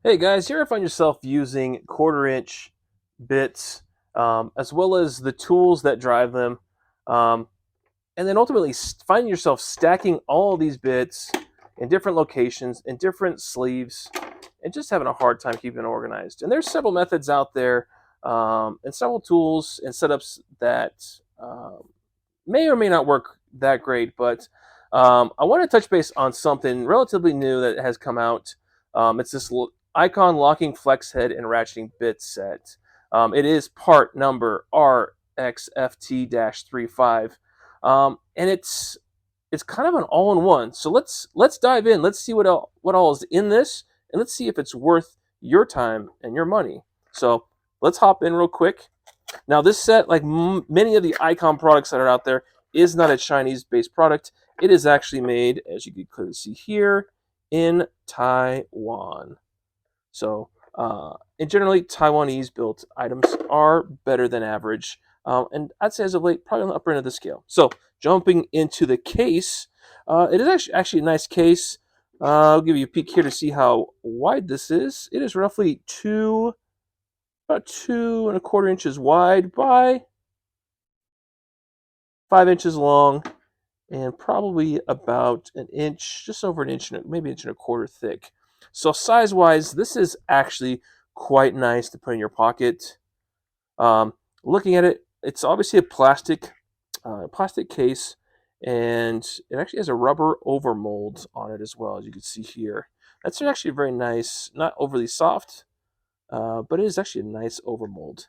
Hey guys, you ever find yourself using quarter-inch bits, as well as the tools that drive them, um, and then ultimately find yourself stacking all these bits in different locations, in different sleeves, and just having a hard time keeping it organized? And there's several methods out there, and several tools and setups that may or may not work that great, but I want to touch base on something relatively new that has come out. It's this icon locking flex head and ratcheting bit set. It is part number RXFT-35, and it's kind of an all-in-one. So let's dive in. Let's see what all is in this, and let's see if it's worth your time and your money. So let's hop in real quick. Now, this set, like many of the Icon products that are out there, is not a Chinese-based product. It is actually made, as you can clearly see here, in Taiwan. So, and generally, Taiwanese-built items are better than average, and I'd say as of late, probably on the upper end of the scale. So, jumping into the case, it is actually a nice case. I'll give you a peek here to see how wide this is. It is roughly about 2.25 inches wide by 5 inches long, and probably about an inch, just over an inch, maybe an inch and a quarter thick. So size wise, this is actually quite nice to put in your pocket. Um, Looking at it, it's obviously a plastic case, and it actually has a rubber overmold on it as well, as you can see here. That's actually very nice, not overly soft, but it is actually a nice overmold.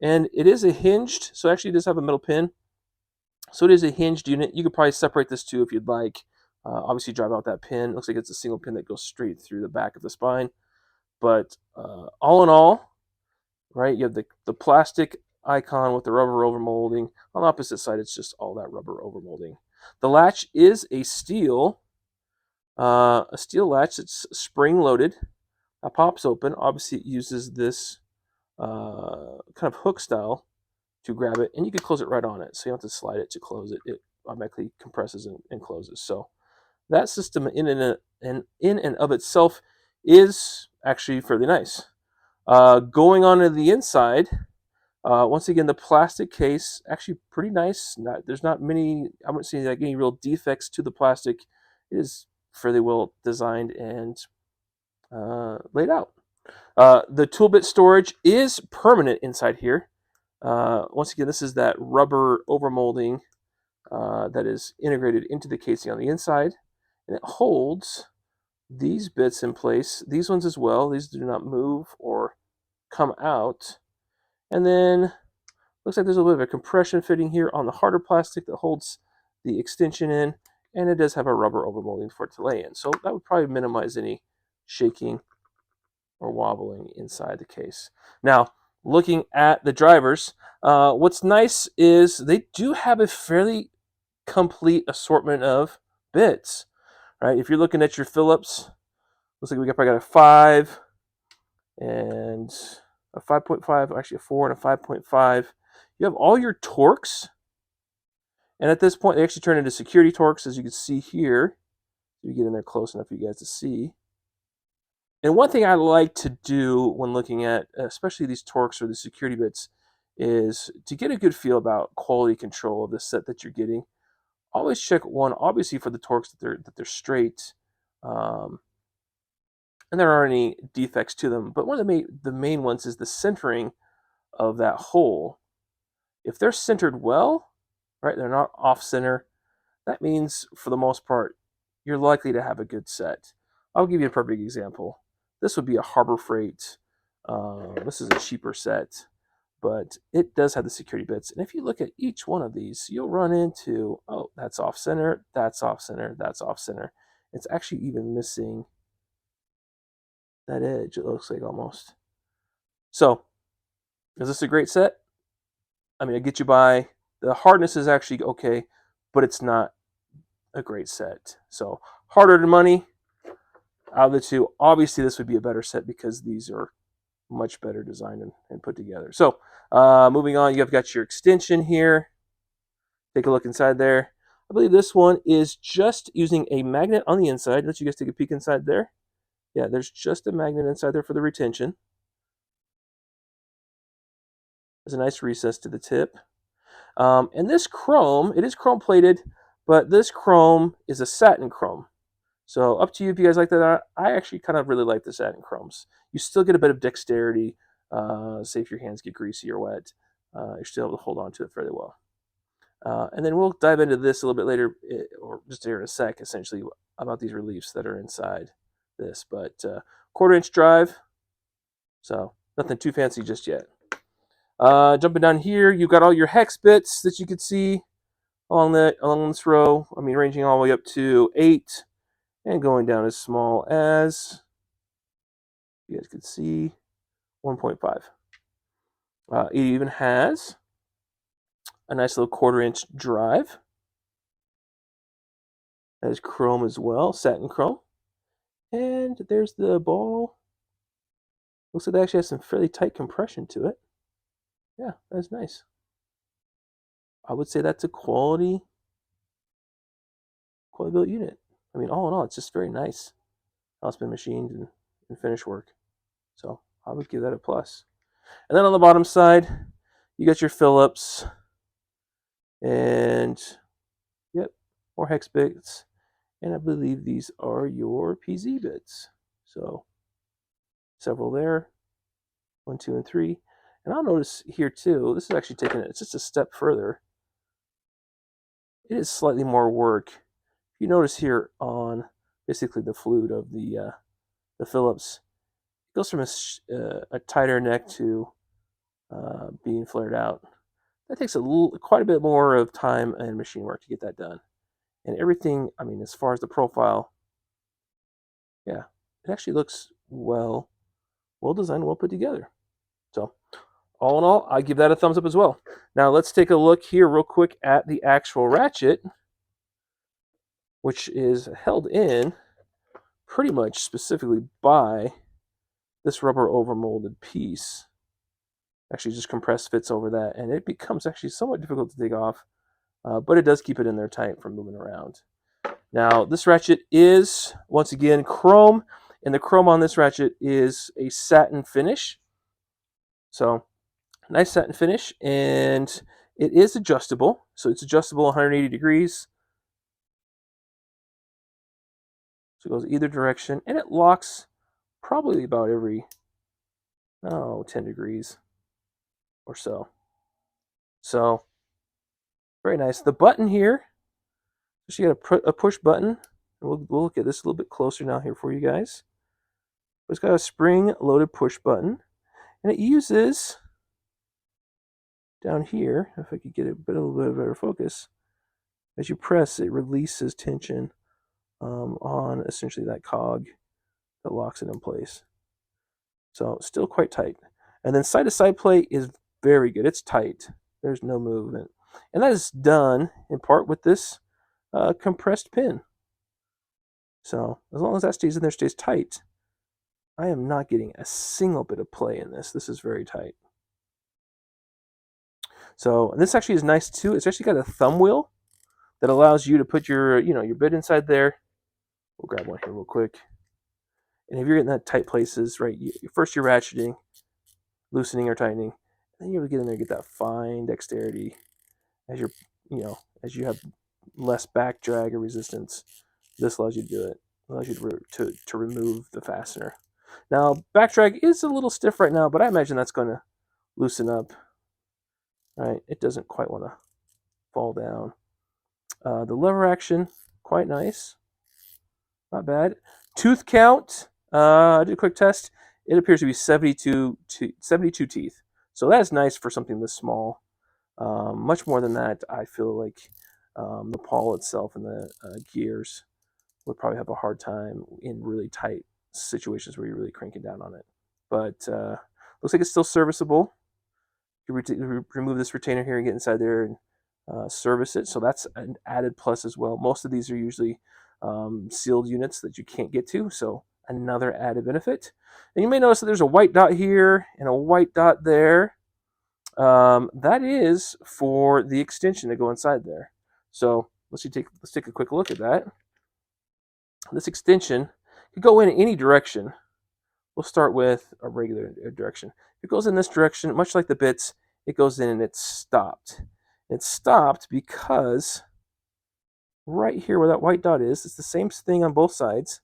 And it is a hinged, so actually it does have a metal pin. So it is a hinged unit. You could probably separate this too if you'd like. Obviously, drive out that pin. Looks like it's a single pin that goes straight through the back of the spine. But all in all, right, you have the plastic icon with the rubber overmolding. On the opposite side, it's just all that rubber overmolding. The latch is a steel latch that's spring loaded. That pops open. Obviously, it uses this kind of hook style to grab it, and you can close it right on it. So you don't have to slide it to close it. It automatically compresses and closes. So that system in and of itself is actually fairly nice. Going on to the inside, once again, the plastic case actually pretty nice. There's not many. I wouldn't say like any real defects to the plastic. It is fairly well designed and laid out. The tool bit storage is permanent inside here. Once again, this is that rubber overmolding that is integrated into the casing on the inside, and it holds these bits in place. These ones as well. These do not move or come out. And then looks like there's a little bit of a compression fitting here on the harder plastic that holds the extension in, and it does have a rubber overmolding for it to lay in. So that would probably minimize any shaking or wobbling inside the case. Now, looking at the drivers, what's nice is they do have a fairly complete assortment of bits. Right? If you're looking at your Phillips, looks like we probably got a 5 and a 5.5, actually a 4 and a 5.5. You have all your torques, and at this point, they actually turn into security torques, as you can see here. If you get in there close enough for you guys to see. And one thing I like to do when looking at, especially these torques or the security bits, is to get a good feel about quality control of the set that you're getting. Always check one, obviously for the torques that they're straight, um, and there aren't any defects to them. But one of the main ones is the centering of that hole. If they're centered well, right, they're not off center. That means for the most part, you're likely to have a good set. I'll give you a perfect example. This would be a Harbor Freight. This is a cheaper set, but it does have the security bits. And if you look at each one of these, you'll run into, oh, that's off center, that's off center, that's off center. It's actually even missing that edge, it looks like almost. So, is this a great set? I mean, I get you by. The hardness is actually okay, but it's not a great set. So, harder than money out of the two. Obviously, this would be a better set because these are much better designed and put together. So, moving on, you've got your extension here. Take a look inside there. I believe this one is just using a magnet on the inside. Let you guys take a peek inside there. Yeah, there's just a magnet inside there for the retention. There's a nice recess to the tip. And this chrome, it is chrome plated, but this chrome is a satin chrome. So up to you if you guys like that. I actually kind of really like the satin chromes. You still get a bit of dexterity. Say if your hands get greasy or wet, you're still able to hold on to it fairly well. And then we'll dive into this a little bit later, or just here in a sec, essentially, about these reliefs that are inside this. But quarter-inch drive, so nothing too fancy just yet. Jumping down here, you've got all your hex bits that you could see along this row. I mean, ranging all the way up to 8, and going down as small as, you guys can see, 1.5. It even has a nice little quarter-inch drive. That is chrome as well, satin chrome. And there's the ball. Looks like it actually has some fairly tight compression to it. Yeah, that's nice. I would say that's a quality built unit. I mean, all in all, it's just very nice how it's been machined and finished work. So I would give that a plus. And then on the bottom side, you got your Phillips, and yep, more hex bits. And I believe these are your PZ bits. So several there, 1, 2, and 3. And I'll notice here too, this is actually taking it just a step further. It is slightly more work. If you notice here on basically the flute of the Phillips, it goes from a tighter neck to being flared out. That takes quite a bit more of time and machine work to get that done. And everything, I mean, as far as the profile, yeah, it actually looks well designed, well put together. So all in all, I give that a thumbs up as well. Now let's take a look here real quick at the actual ratchet, which is held in pretty much specifically by this rubber overmolded piece. Actually just compressed fits over that, and it becomes actually somewhat difficult to take off, but it does keep it in there tight from moving around. Now this ratchet is, once again, chrome, and the chrome on this ratchet is a satin finish. So nice satin finish, and it is adjustable. So it's adjustable 180 degrees. So it goes either direction, and it locks probably about every 10 degrees or so. So very nice. The button here, so you got a push button, and we'll look at this a little bit closer now here for you guys. It's got a spring-loaded push button, and it uses, down here, if I could get a little bit of better focus, as you press, it releases tension on essentially that cog that locks it in place. So still quite tight. And then side-to-side play is very good. It's tight. There's no movement. And that is done in part with this compressed pin. So as long as that stays in there, stays tight, I am not getting a single bit of play in this. This is very tight. So, and this actually is nice too. It's actually got a thumb wheel that allows you to put your, your bit inside there. We'll grab one here real quick. And if you're getting that tight places, right, first you're ratcheting, loosening or tightening, and then you'll get in there and get that fine dexterity as you're, as you have less back drag or resistance. This allows you to do it. It allows you to remove the fastener. Now, back drag is a little stiff right now, but I imagine that's going to loosen up. Right? It doesn't quite want to fall down. The lever action, quite nice. Not bad. Tooth count, I did a quick test. It appears to be 72 teeth. So that's nice for something this small. Much more than that, I feel like the pawl itself and the gears would probably have a hard time in really tight situations where you're really cranking down on it. But looks like it's still serviceable. You remove this retainer here and get inside there and service it. So that's an added plus as well. Most of these are usually sealed units that you can't get to, so another added benefit. And you may notice that there's a white dot here and a white dot there. That is for the extension to go inside there. So let's take a quick look at that. This extension could go in any direction. We'll start with a regular direction. If it goes in this direction, much like the bits, it goes in and it's stopped. It's stopped because right here where that white dot is, it's the same thing on both sides,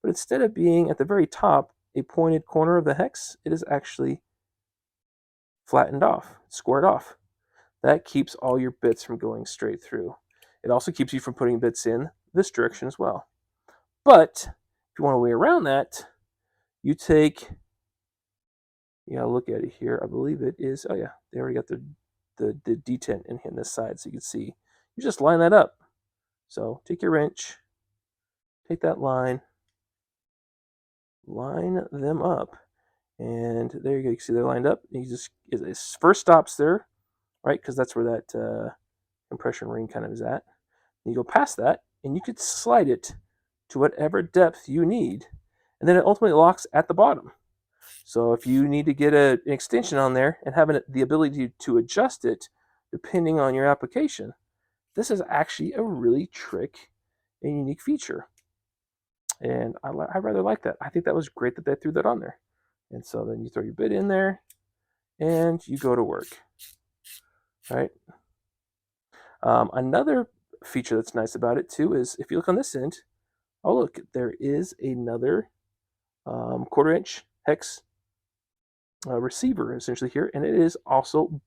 but instead of being at the very top, a pointed corner of the hex, it is actually flattened off, squared off. That keeps all your bits from going straight through. It also keeps you from putting bits in this direction as well. But if you want a way around that, you take, look at it here. I believe it is, oh yeah, they already got the detent in this side, so you can see. You just line that up. So take your wrench, take that line them up, and there you go. You can see they're lined up. You just, it first stops there, right? Because that's where that compression ring kind of is at. And you go past that, and you could slide it to whatever depth you need, and then it ultimately locks at the bottom. So if you need to get an extension on there and have the ability to adjust it depending on your application, this is actually a really trick and unique feature. And I rather like that. I think that was great that they threw that on there. And so then you throw your bit in there and you go to work. All right. Another feature that's nice about it too is if you look on this end, oh look, there is another 1/4 inch hex receiver essentially here, and it is also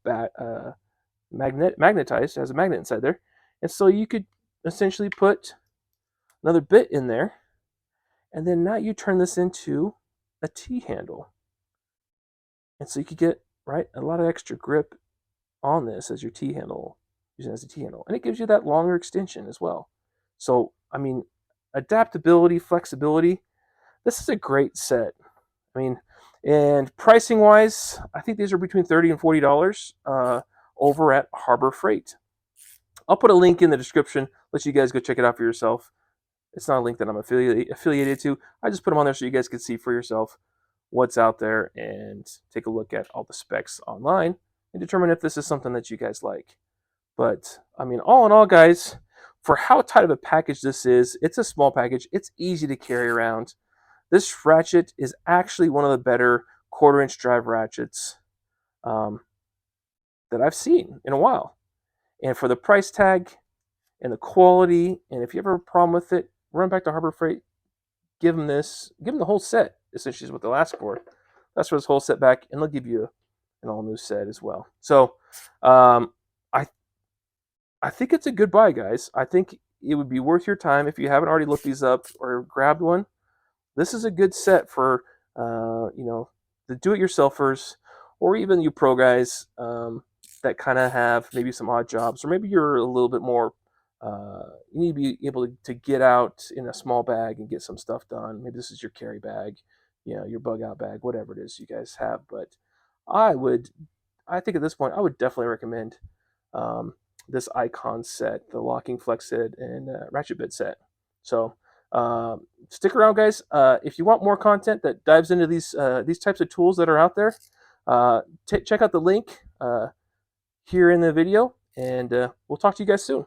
magnetized, has a magnet inside there, and so you could essentially put another bit in there, and then now you turn this into a T-handle, and so you could get a lot of extra grip on this as your T-handle, using it as a T-handle, and it gives you that longer extension as well. So I mean, adaptability, flexibility. This is a great set. I mean, and pricing wise, I think these are between $30 and $40 over at Harbor Freight. I'll put a link in the description. Let you guys go check it out for yourself. It's not a link that I'm affiliated to. I just put them on there so you guys can see for yourself what's out there and take a look at all the specs online and determine if this is something that you guys like. But I mean, all in all, guys, for how tight of a package this is, it's a small package. It's easy to carry around. This ratchet is actually one of the better 1/4 inch drive ratchets that I've seen in a while. And for the price tag and the quality, and if you ever have a problem with it, run back to Harbor Freight, give them the whole set, essentially is what they'll ask for. That's for this whole set back, and they'll give you an all new set as well. So I think it's a good buy, guys. I think it would be worth your time if you haven't already looked these up or grabbed one. This is a good set for the do-it-yourselfers, or even you pro guys that kind of have maybe some odd jobs, or maybe you're a little bit more. You need to be able to get out in a small bag and get some stuff done. Maybe this is your carry bag, your bug out bag, whatever it is you guys have. But I think at this point, I would definitely recommend this Icon set, the locking flex set and ratchet bit set. So stick around, guys. If you want more content that dives into these types of tools that are out there, check out the link here in the video, and we'll talk to you guys soon.